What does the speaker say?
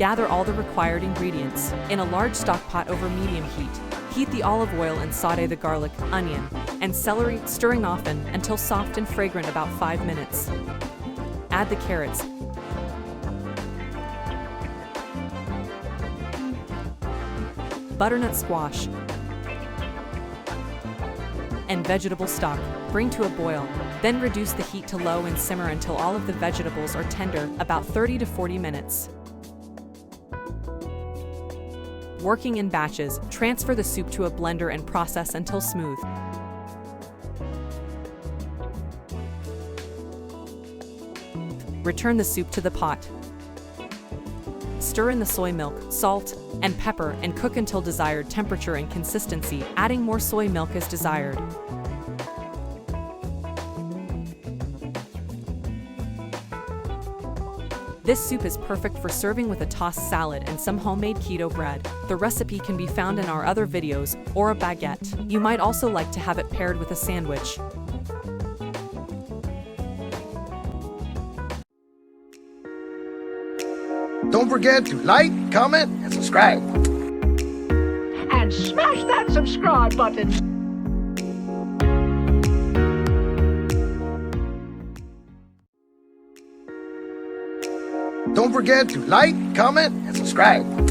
Gather all the required ingredients in a large stock pot over medium heat. Heat the olive oil and sauté the garlic, onion, and celery, stirring often until soft and fragrant about 5 minutes. Add the carrots, butternut squash, and vegetable stock. Bring to a boil, then reduce the heat to low and simmer until all of the vegetables are tender, about 30 to 40 minutes. Working in batches, transfer the soup to a blender and process until smooth. Return the soup to the pot. Stir in the soy milk, salt, and pepper and cook until desired temperature and consistency, adding more soy milk as desired. This soup is perfect for serving with a tossed salad and some homemade keto bread. The recipe can be found in our other videos, or a baguette. You might also like to have it paired with a sandwich. Don't forget to like, comment, and subscribe. And smash that subscribe button. Don't forget to like, comment, and subscribe.